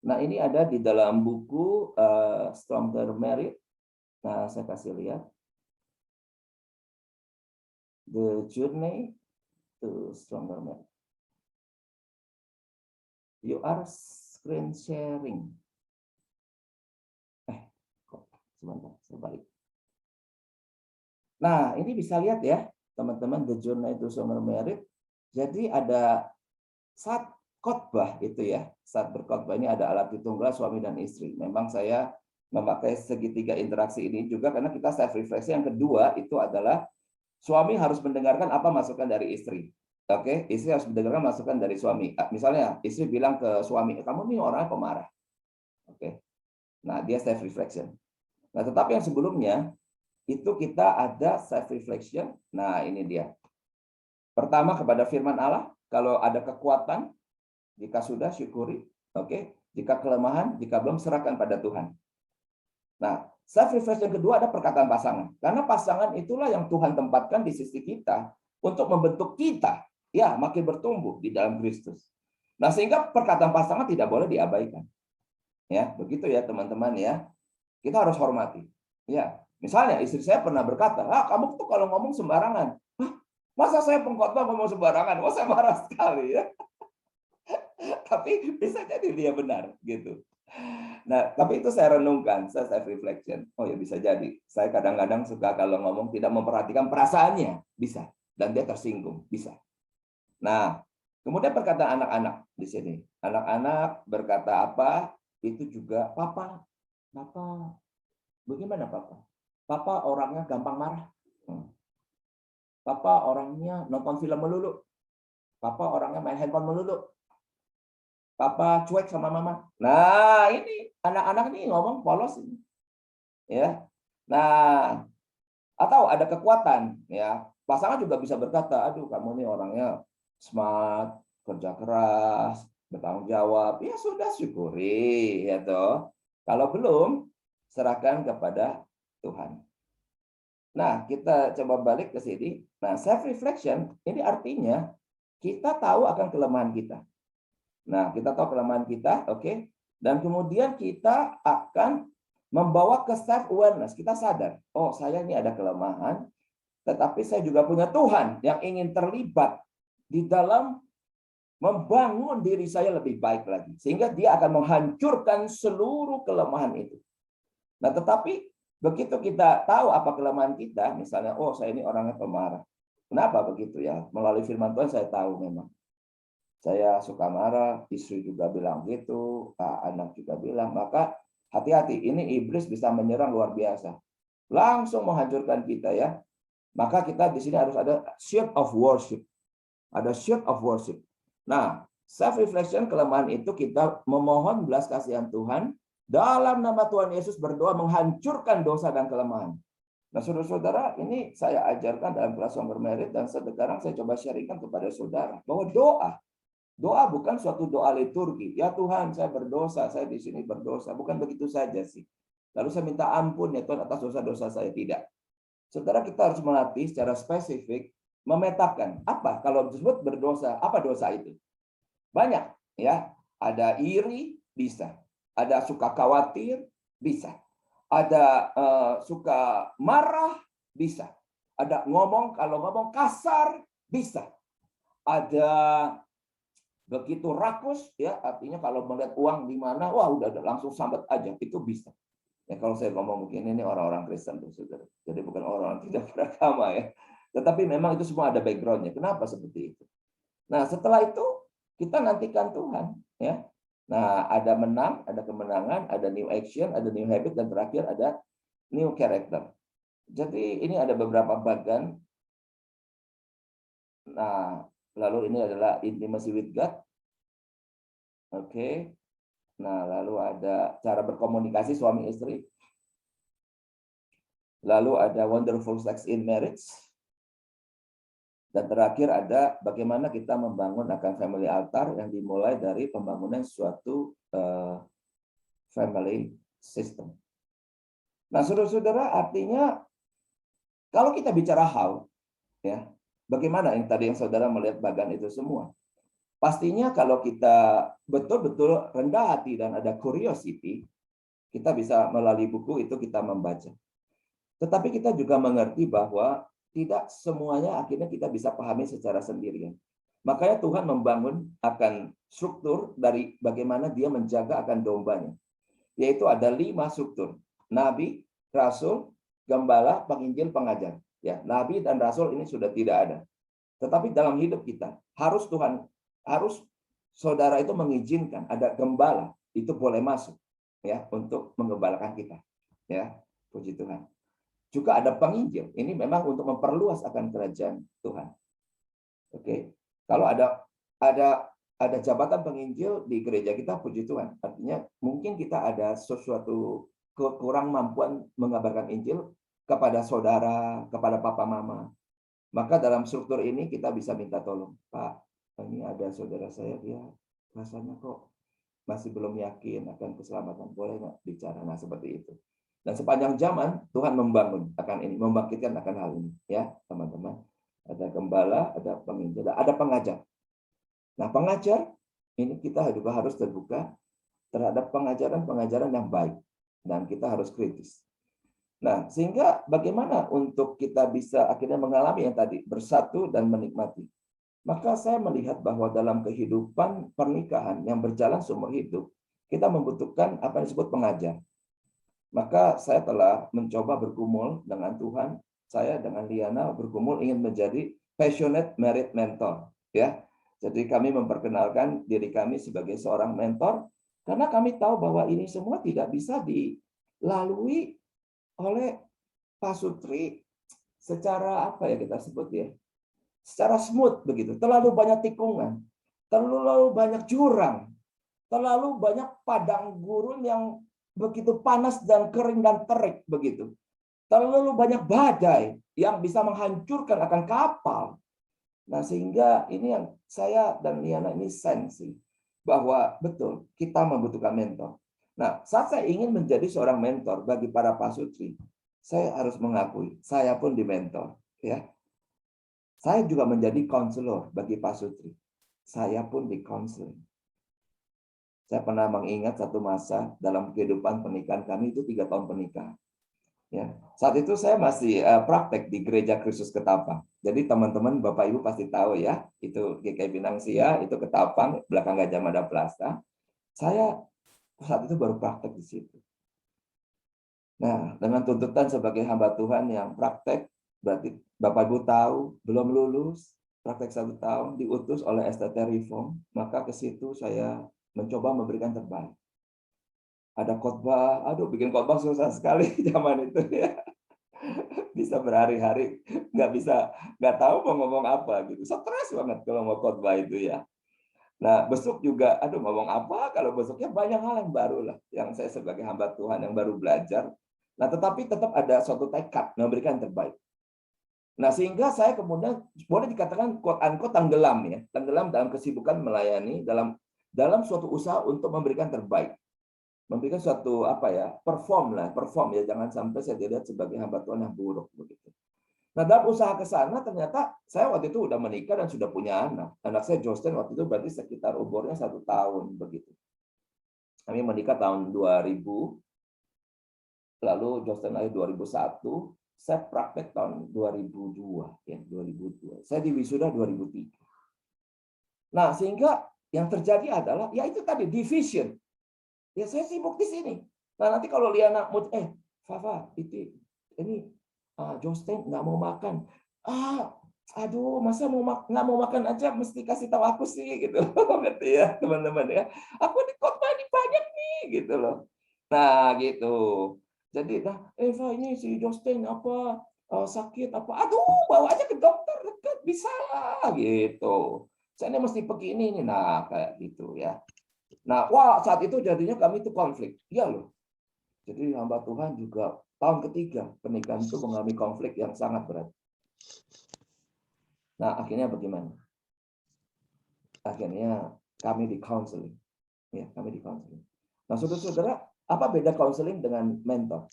Nah, ini ada di dalam buku Stronger Married. Nah, saya kasih lihat. The Journey to Stronger Married. You are screen sharing. Kok sebentar, saya balik. Nah, ini bisa lihat ya, teman-teman, The Journey to Stronger Married. Jadi ada saat khotbah itu ya, saat berkhotbah ini ada alat tunggal suami dan istri. Memang saya memakai segitiga interaksi ini juga karena kita self reflection. Yang kedua itu adalah suami harus mendengarkan apa masukan dari istri. Oke, istri harus mendengarkan masukan dari suami. Misalnya istri bilang ke suami, kamu nih orangnya pemarah. Oke. Nah, dia self reflection. Nah, tetapi yang sebelumnya itu kita ada self reflection. Nah, ini dia. Pertama kepada firman Allah, kalau ada kekuatan, jika sudah syukuri, oke. Jika kelemahan, jika belum serahkan pada Tuhan. Nah, self reflection kedua ada perkataan pasangan. Karena pasangan itulah yang Tuhan tempatkan di sisi kita untuk membentuk kita ya makin bertumbuh di dalam Kristus. Nah, sehingga perkataan pasangan tidak boleh diabaikan. Ya, begitu ya teman-teman ya. Kita harus hormati. Ya, misalnya istri saya pernah berkata, kamu tuh kalau ngomong sembarangan." Masa saya pengkhotbah ngomong sembarangan? Saya marah sekali ya. Tapi bisa jadi dia benar gitu. Nah, tapi itu saya renungkan, saya self reflection. Oh ya bisa jadi. Saya kadang-kadang suka kalau ngomong tidak memperhatikan perasaannya, bisa. Dan dia tersinggung, bisa. Nah, kemudian perkataan anak-anak di sini. Anak-anak berkata apa? Itu juga papa. Bagaimana papa? Papa orangnya gampang marah. Papa orangnya nonton film melulu. Papa orangnya main handphone melulu. Papa cuek sama mama. Nah, ini anak-anak ini ngomong polos ini. Ya. Nah, atau ada kekuatan ya. Pasangan juga bisa berkata, "Aduh, kamu ini orangnya smart, kerja keras, bertanggung jawab." Ya sudah, syukuri ya toh. Kalau belum, serahkan kepada Tuhan. Nah, kita coba balik ke sini. Nah, self reflection ini artinya kita tahu akan kelemahan kita. Nah, kita tahu kelemahan kita, oke. Dan kemudian kita akan membawa ke self awareness. Kita sadar, oh saya ini ada kelemahan, tetapi saya juga punya Tuhan yang ingin terlibat di dalam membangun diri saya lebih baik lagi. Sehingga dia akan menghancurkan seluruh kelemahan itu. Nah, tetapi begitu kita tahu apa kelemahan kita, misalnya, oh saya ini orangnya pemarah. Kenapa begitu ya? Melalui firman Tuhan saya tahu memang. Saya suka marah, istri juga bilang gitu, anak juga bilang. Maka hati-hati, ini iblis bisa menyerang luar biasa. Langsung menghancurkan kita ya. Maka kita di sini harus ada shield of worship. Ada shield of worship. Nah, self reflection kelemahan itu kita memohon belas kasihan Tuhan dalam nama Tuhan Yesus berdoa menghancurkan dosa dan kelemahan. Nah, saudara-saudara, ini saya ajarkan dalam kelas Sumber Merit dan sekarang saya coba sharingkan kepada saudara bahwa doa bukan suatu doa liturgi. Ya Tuhan, saya berdosa, saya di sini berdosa. Bukan begitu saja sih. Lalu saya minta ampun ya Tuhan atas dosa-dosa saya. Tidak. Saudara, kita harus melatih secara spesifik memetakan apa kalau disebut berdosa, apa dosa itu? Banyak ya. Ada iri, bisa. Ada suka khawatir, bisa. Ada suka marah, bisa. Ada kalau ngomong kasar, bisa. Ada begitu rakus, ya artinya kalau melihat uang di mana, wah udah langsung sambat aja, itu bisa. Ya kalau saya ngomong mungkin ini orang-orang Kristen tuh, saudara. Jadi bukan orang tidak beragama ya. Tetapi memang itu semua ada backgroundnya. Kenapa seperti itu? Nah setelah itu kita nantikan Tuhan, ya. Nah ada menang, ada kemenangan, ada new action, ada new habit, dan terakhir ada new character. Jadi ini ada beberapa bagian. Nah lalu ini adalah intimacy with God. Oke. Nah, lalu ada cara berkomunikasi suami istri. Lalu ada wonderful sex in marriage. Dan terakhir ada bagaimana kita membangun akan family altar yang dimulai dari pembangunan suatu family system. Nah, saudara-saudara, artinya kalau kita bicara how, ya, bagaimana yang tadi yang saudara melihat bagian itu semua. Pastinya kalau kita betul-betul rendah hati dan ada curiosity, kita bisa melalui buku itu kita membaca. Tetapi kita juga mengerti bahwa tidak semuanya akhirnya kita bisa pahami secara sendirian. Makanya Tuhan membangun akan struktur dari bagaimana dia menjaga akan dombanya. Yaitu ada 5 struktur. Nabi, Rasul, Gembala, Penginjil, Pengajar. Ya, Nabi dan Rasul ini sudah tidak ada. Tetapi dalam hidup kita harus saudara itu mengizinkan ada gembala itu boleh masuk ya untuk menggembalakan kita ya, puji Tuhan. Juga ada penginjil, ini memang untuk memperluas akan kerajaan Tuhan. Oke. Kalau ada jabatan penginjil di gereja kita, puji Tuhan, artinya mungkin kita ada sesuatu kurang mampuan mengabarkan Injil kepada saudara, kepada papa mama. Maka dalam struktur ini kita bisa minta tolong, Pak, ini ada saudara saya, dia rasanya kok masih belum yakin akan keselamatan, boleh nggak bicara? Nah seperti itu. Dan sepanjang zaman Tuhan membangun akan ini, membangkitkan akan hal ini, ya teman-teman. Ada gembala, ada penginjil, ada pengajar. Nah pengajar ini kita juga harus terbuka terhadap pengajaran-pengajaran yang baik, dan kita harus kritis. Nah sehingga bagaimana untuk kita bisa akhirnya mengalami yang tadi bersatu dan menikmati. Maka saya melihat bahwa dalam kehidupan pernikahan yang berjalan seumur hidup, kita membutuhkan apa yang disebut pengajar. Maka saya telah mencoba bergumul dengan Tuhan. Saya dengan Liana bergumul ingin menjadi passionate married mentor. Ya, jadi kami memperkenalkan diri kami sebagai seorang mentor karena kami tahu bahwa ini semua tidak bisa dilalui oleh Pak Sutri secara apa ya kita sebut ya, secara smooth begitu. Terlalu banyak tikungan, terlalu banyak jurang, terlalu banyak padang gurun yang begitu panas dan kering dan terik begitu. Terlalu banyak badai yang bisa menghancurkan akan kapal. Nah, sehingga ini yang saya dan Liana ini sensi bahwa betul kita membutuhkan mentor. Nah, saat saya ingin menjadi seorang mentor bagi para pasutri, saya harus mengakui saya pun dimentor, ya. Saya juga menjadi konselor bagi pasutri. Saya pun di-counseling. Saya pernah mengingat satu masa dalam kehidupan pernikahan kami itu 3 tahun pernikahan. Ya, saat itu saya masih praktek di Gereja Kristus Ketapang. Jadi teman-teman, Bapak Ibu pasti tahu ya, itu GKI Pinangsia, itu Ketapang, belakang Gajah Mada Plaza. Saya saat itu baru praktek di situ. Nah, dengan tuntutan sebagai hamba Tuhan yang praktek, berarti Bapak Ibu tahu, belum lulus, praktek 1 tahun, diutus oleh STT Reform, maka ke situ saya mencoba memberikan terbaik. Ada khotbah, aduh bikin khotbah susah sekali zaman itu ya. Bisa berhari-hari nggak tahu mau ngomong apa gitu, stres banget kalau mau khotbah itu ya. Nah besok juga aduh ngomong apa, kalau besoknya banyak hal yang baru lah yang saya sebagai hamba Tuhan yang baru belajar. Nah tetapi tetap ada suatu tekad memberikan terbaik. Nah sehingga saya kemudian boleh dikatakan quote unquote tenggelam dalam kesibukan melayani dalam suatu usaha untuk memberikan terbaik, memberikan suatu perform ya, jangan sampai saya dilihat sebagai hamba Tuhan yang buruk begitu. Nah, dalam usaha ke sana ternyata saya waktu itu udah menikah dan sudah punya anak. Anak saya Justin waktu itu berarti sekitar umurnya 1 tahun begitu. Kami menikah tahun 2000, lalu Justin lahir 2001, saya praktek tahun 2002 ya, 2002. Saya di wisuda 2003. Nah, sehingga yang terjadi adalah ya itu tadi division. Ya saya sibuk di sini. Nah, nanti kalau Liana Fafa, ini Justin nggak mau makan. Aduh, masa nggak mau makan aja mesti kasih tahu aku sih gitu loh, gitu ya teman-teman ya. Aku di kota ini banyak nih gitu loh. Nah gitu. Jadi Eva ini si Justin sakit apa? Aduh, bawa aja ke dokter dekat bisa lah gitu. Saya mesti pergi ini nih. Nah kayak gitu ya. Nah, saat itu jadinya kami itu konflik. Iya loh. Jadi hamba Tuhan juga tahun ketiga pernikahan itu mengalami konflik yang sangat berat. Nah, akhirnya bagaimana? Akhirnya kami di counseling. Ya, kami di counseling. Nah, saudara-saudara, apa beda counseling dengan mentor?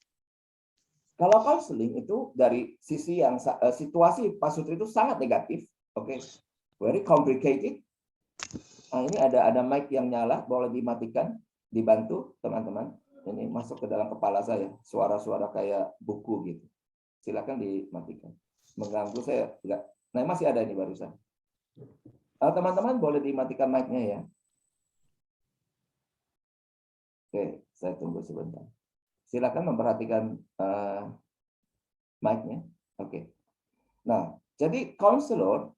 Kalau counseling itu dari sisi yang situasi Pak Sutri itu sangat negatif, oke, very complicated. Nah, ini ada mic yang nyala, boleh dimatikan, dibantu teman-teman. Ini masuk ke dalam kepala saya, suara-suara kayak buku gitu. Silakan dimatikan. Mengganggu saya enggak. Nah, masih ada ini barusan. Teman-teman boleh dimatikan mic-nya ya. Oke, saya tunggu sebentar. Silakan memperhatikan mic-nya. Oke. Nah, jadi konselor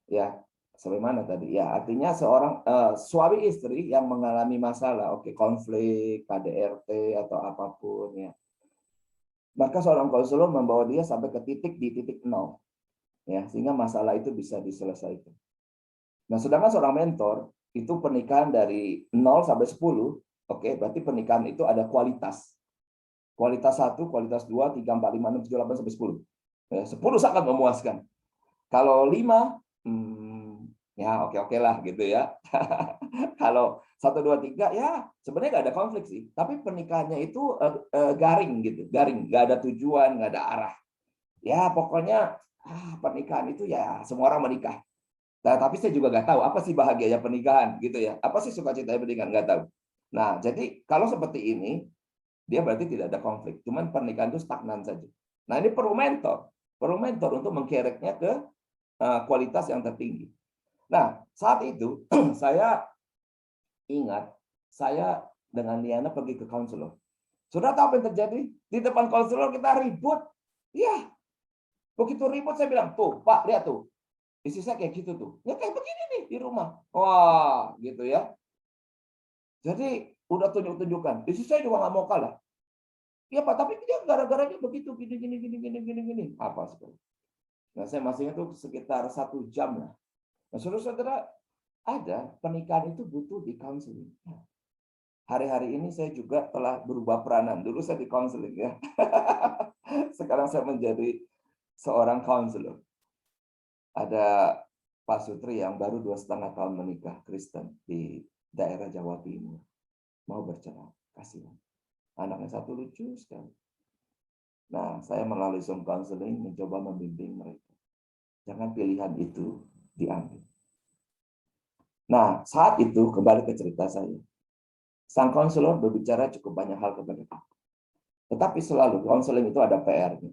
ya sebagaimana tadi ya, artinya seorang suami istri yang mengalami masalah, konflik, KDRT atau apapun ya, maka seorang konselor membawa dia sampai ke di titik nol ya, sehingga masalah itu bisa diselesaikan. Nah sedangkan seorang mentor itu pernikahan dari 0 sampai 10, berarti pernikahan itu ada kualitas 1, kualitas 2, 3, 4, 5, 6, 7, 8 sampai 10 ya, 10 sangat memuaskan. Kalau 5 ya oke lah gitu ya. Kalau 1, 2, 3 ya sebenarnya nggak ada konflik sih, tapi pernikahannya itu garing gitu, nggak ada tujuan, nggak ada arah. Ya pokoknya pernikahan itu ya semua orang menikah. Nah, tapi saya juga nggak tahu apa sih bahagianya pernikahan gitu ya, apa sih sukacitanya pernikahan, nggak tahu. Nah jadi kalau seperti ini dia berarti tidak ada konflik, cuman pernikahan itu stagnan saja. Nah ini perlu mentor untuk mengkereknya ke kualitas yang tertinggi. Nah, saat itu saya ingat saya dengan Liana pergi ke konselor. Sudah tahu apa yang terjadi? Di depan konselor kita ribut. Ya, begitu ribut saya bilang, tuh Pak, lihat tuh. Istri saya kayak gitu tuh. Ya kayak begini nih di rumah. Wah, gitu ya. Jadi udah tunjuk-tunjukkan. Istri saya juga nggak mau kalah. Ya Pak, tapi dia gara-garanya begitu, gini. Apa seperti? Nah, saya masih ingat tuh sekitar 1 jam lah. Nah, saudara-saudara, ada pernikahan itu butuh di counseling. Hari-hari ini saya juga telah berubah peranan. Dulu saya di counseling ya. Sekarang saya menjadi seorang counselor. Ada Pak Sutri yang baru 2,5 tahun menikah, Kristen di daerah Jawa Timur. Mau bercerai, kasihan. Anaknya 1 lucu sekali. Nah, saya melalui Zoom counseling mencoba membimbing mereka. Jangan pilihan itu diambil. Nah, saat itu kembali ke cerita saya. Sang konselor berbicara cukup banyak hal kepada aku. Tetapi selalu konseling itu ada PR-nya.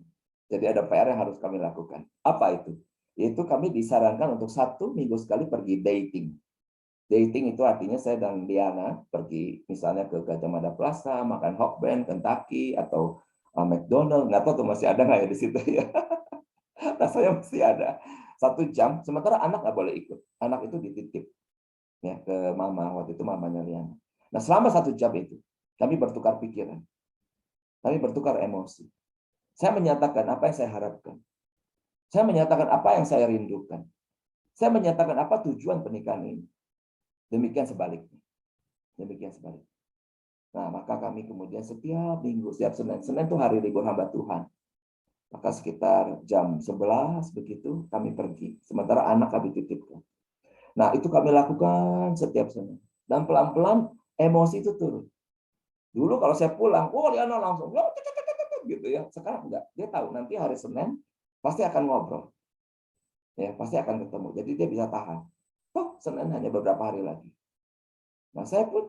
Jadi ada PR yang harus kami lakukan. Apa itu? Yaitu kami disarankan untuk 1 minggu sekali pergi dating. Dating itu artinya saya dan Diana pergi misalnya ke Gajah Mada Plaza, makan Hot Band, Kentucky, atau McDonald. Nggak tahu tuh masih ada nggak ya di situ ya. Rasanya masih ada. 1 jam, sementara anak nggak boleh ikut. Anak itu dititip ya ke mama, waktu itu mamanya Liana. Nah selama 1 jam itu, kami bertukar pikiran. Kami bertukar emosi. Saya menyatakan apa yang saya harapkan. Saya menyatakan apa yang saya rindukan. Saya menyatakan apa tujuan pernikahan ini. Demikian sebaliknya. Demikian sebaliknya. Nah, maka kami kemudian setiap minggu, setiap Senin. Senin itu hari libur hamba Tuhan. Maka sekitar jam 11 begitu kami pergi. Sementara anak kami titipkan. Nah, itu kami lakukan setiap Senin. Dan pelan-pelan emosi itu turun. Dulu kalau saya pulang, Liana langsung gitu ya. Sekarang enggak. Dia tahu nanti hari Senin pasti akan ngobrol. Ya, pasti akan ketemu. Jadi dia bisa tahan. Oh, Senin hanya beberapa hari lagi. Nah, saya pun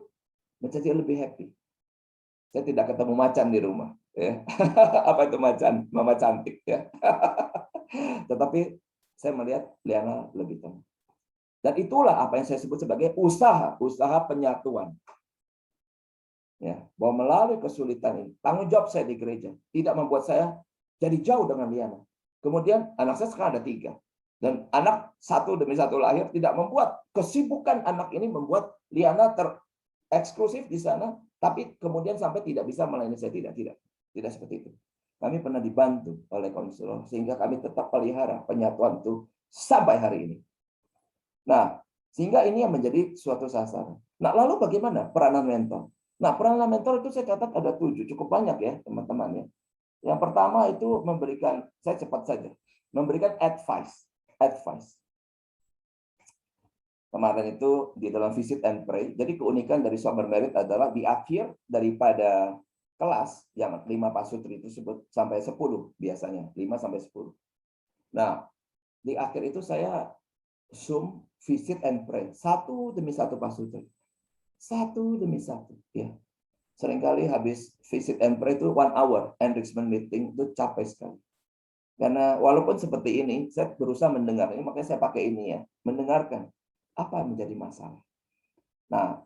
menjadi lebih happy. Saya tidak ketemu macan di rumah. Ya. Apa itu macan? Mama cantik ya. Tetapi saya melihat Liana lebih tenang. Dan itulah apa yang saya sebut sebagai usaha penyatuan. Ya, bahwa melalui kesulitan ini, tanggung jawab saya di gereja tidak membuat saya jadi jauh dengan Liana. Kemudian anak saya sekarang ada 3. Dan anak satu demi satu lahir tidak membuat kesibukan anak ini membuat Liana tereksklusif di sana, tapi kemudian sampai tidak bisa melayani saya. Tidak seperti itu. Kami pernah dibantu oleh konselor sehingga kami tetap pelihara penyatuan itu sampai hari ini. Nah, sehingga ini yang menjadi suatu sasaran. Nah, lalu bagaimana peranan mentor? Nah, peranan mentor itu saya catat ada 7, cukup banyak ya teman-teman ya. Yang pertama itu memberikan, saya cepat saja, memberikan advice. Kemarin itu di dalam visit and pray. Jadi keunikan dari Sober Merit adalah di akhir daripada kelas yang 5 pasutri tersebut sampai 10 biasanya, 5 sampai 10. Nah, di akhir itu saya Zoom visit and pray 1 demi 1 pasutri. 1 demi 1 ya. Seringkali habis visit and pray itu 1 hour enrichment meeting itu capek sekali. Karena walaupun seperti ini, saya berusaha mendengar. Ini makanya saya pakai ini ya, mendengarkan apa yang menjadi masalah. Nah,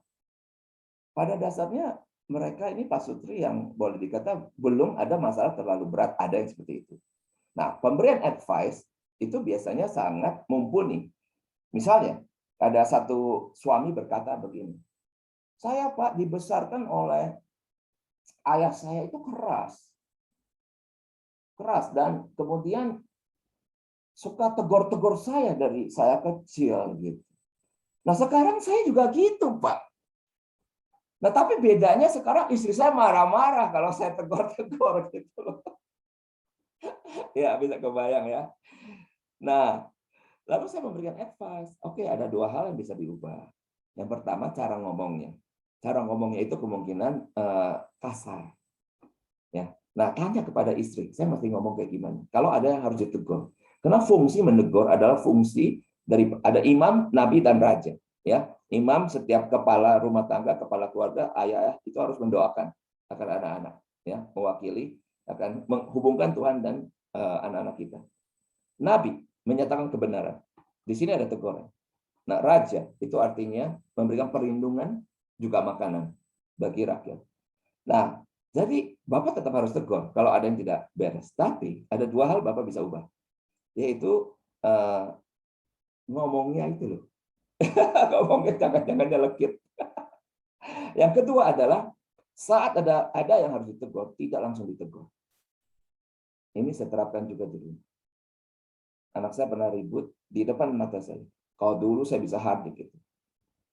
pada dasarnya mereka ini pasutri yang boleh dikata belum ada masalah terlalu berat, ada yang seperti itu. Nah, pemberian advice itu biasanya sangat mumpuni. Misalnya, ada satu suami berkata begini, saya Pak dibesarkan oleh ayah saya itu keras dan kemudian suka tegur-tegur saya dari saya kecil gitu. Nah sekarang saya juga gitu Pak. Nah tapi bedanya sekarang istri saya marah-marah kalau saya tegur-tegur gitu loh. Ya bisa kebayang ya. Nah lalu saya memberikan advice. Oke, ada 2 hal yang bisa diubah. Yang pertama cara ngomongnya. Cara ngomongnya itu kemungkinan kasar. Ya. Nah, tanya kepada istri, saya mesti ngomong kayak gimana? Kalau ada yang harus ditegur. Karena fungsi menegur adalah fungsi dari ada imam, nabi dan raja, ya. Imam setiap kepala rumah tangga, kepala keluarga, ayah itu harus mendoakan akan anak-anak, ya, mewakili akan menghubungkan Tuhan dan anak-anak kita. Nabi menyatakan kebenaran. Di sini ada teguran. Nah, raja itu artinya memberikan perlindungan juga makanan bagi rakyat. Nah, jadi Bapak tetap harus tegur kalau ada yang tidak beres. Tapi ada 2 hal Bapak bisa ubah. Yaitu ngomongnya itu loh. Ngomongnya jangan-jangan nyelekit. Yang kedua adalah saat ada yang harus ditegur, tidak langsung ditegur. Ini saya terapkan juga dulu. Anak saya pernah ribut di depan mata saya. Kalau dulu saya bisa hardik gitu.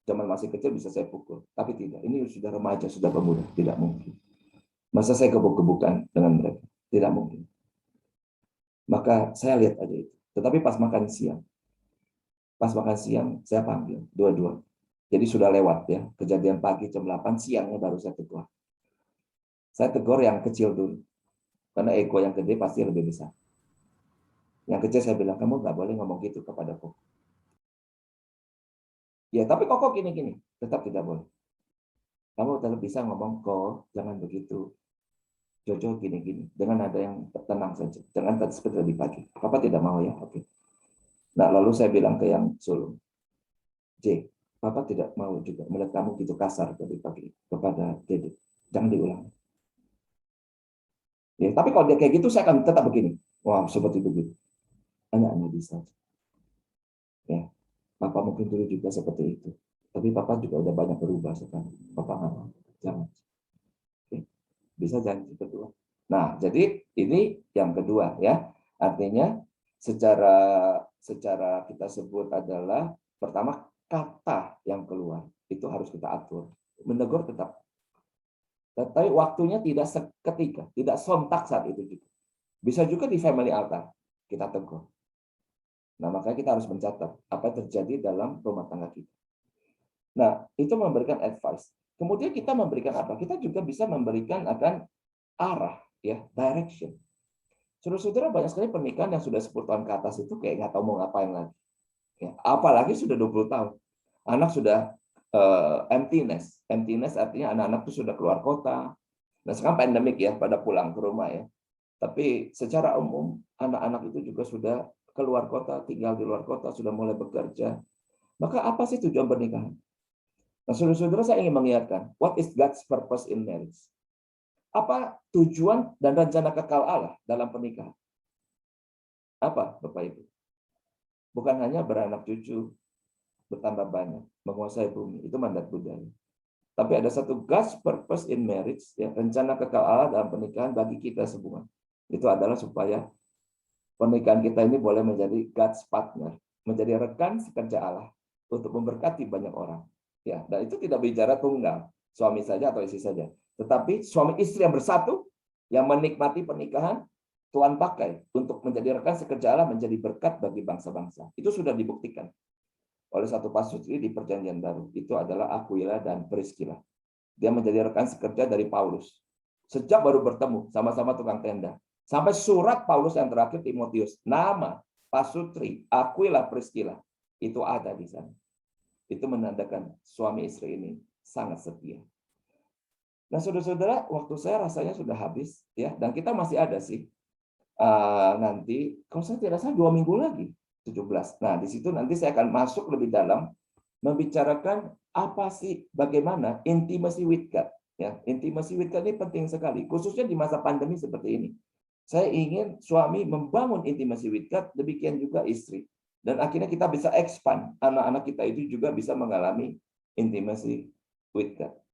Zaman masih kecil bisa saya pukul. Tapi tidak. Ini sudah remaja, sudah pemuda. Tidak mungkin. Masa saya gebuk-gebukan dengan mereka? Tidak mungkin. Maka saya lihat aja itu. Tetapi pas makan siang saya panggil dua-dua. Jadi sudah lewat ya. Kejadian pagi jam 8, siangnya baru saya tegur. Saya tegur yang kecil dulu. Karena ego yang gede pasti lebih besar. Yang kecil saya bilang, kamu nggak boleh ngomong gitu kepada Koko. Ya, tapi Koko gini-gini. Tetap tidak boleh. Kamu tetap bisa ngomong, Kok, jangan begitu. Jojo gini-gini, dengan ada yang tenang saja, jangan seperti tadi pagi. Papa tidak mau ya, oke. Nah lalu saya bilang ke yang sulung, J, Papa tidak mau juga melihat kamu gitu kasar tadi pagi kepada Dede, jangan diulang. Ya, tapi kalau dia kayak gitu, saya akan tetap begini. Wah, seperti begitu. Hanya bisa. Ya, Papa mungkin dulu juga seperti itu. Tapi Papa juga udah banyak berubah sekarang. Papa nggak mau. Jangan. Oke. Bisa janji kedua. Nah, jadi ini yang kedua ya. Artinya secara secara kita sebut adalah pertama kata yang keluar itu harus kita atur. Menegur tetap. Tapi waktunya tidak seketika, tidak sontak saat itu juga. Bisa juga di family altar kita tegur. Nah, makanya kita harus mencatat apa yang terjadi dalam rumah tangga kita. Nah, itu memberikan advice. Kemudian kita memberikan apa? Kita juga bisa memberikan akan arah, ya, direction. Saudara-saudara, banyak sekali pernikahan yang sudah 10 tahun ke atas itu kayak nggak tahu mau ngapain lagi. Ya, apalagi sudah 20 tahun. Anak sudah empty nest. Empty nest artinya anak-anak itu sudah keluar kota. Nah, sekarang pandemik ya, pada pulang ke rumah ya. Tapi secara umum, anak-anak itu juga sudah keluar kota, tinggal di luar kota, sudah mulai bekerja. Maka apa sih tujuan pernikahan? Nah, saudara-saudara, saya ingin mengingatkan, what is God's purpose in marriage? Apa tujuan dan rencana kekal Allah dalam pernikahan? Apa, Bapak Ibu? Bukan hanya beranak cucu, bertambah banyak, menguasai bumi. Itu mandat budaya. Tapi ada satu God's purpose in marriage, ya, rencana kekal Allah dalam pernikahan bagi kita semua. Itu adalah supaya pernikahan kita ini boleh menjadi God's partner, menjadi rekan sekerja Allah untuk memberkati banyak orang. Ya, dan itu tidak bicara tunggal, suami saja atau istri saja, tetapi suami istri yang bersatu, yang menikmati pernikahan, Tuhan pakai untuk menjadi rekan sekerja Allah, menjadi berkat bagi bangsa-bangsa. Itu sudah dibuktikan oleh satu pasutri di Perjanjian Baru. Itu adalah Aquila dan Priscilla. Dia menjadi rekan sekerja dari Paulus. Sejak baru bertemu, sama-sama tukang tenda. Sampai surat Paulus yang terakhir, Timotius, nama pasutri Aquila Priscilla itu ada di sana. Itu menandakan suami istri ini sangat setia. Nah, saudara-saudara, waktu saya rasanya sudah habis, ya, dan kita masih ada sih. Nanti, kalau saya tidak salah 2 minggu lagi, 17. Nah, di situ nanti saya akan masuk lebih dalam, membicarakan apa sih, bagaimana intimacy with God. Ya, intimacy with God ini penting sekali, khususnya di masa pandemi seperti ini. Saya ingin suami membangun intimacy with God, demikian juga istri. Dan akhirnya kita bisa expand, anak-anak kita itu juga bisa mengalami intimacy with God.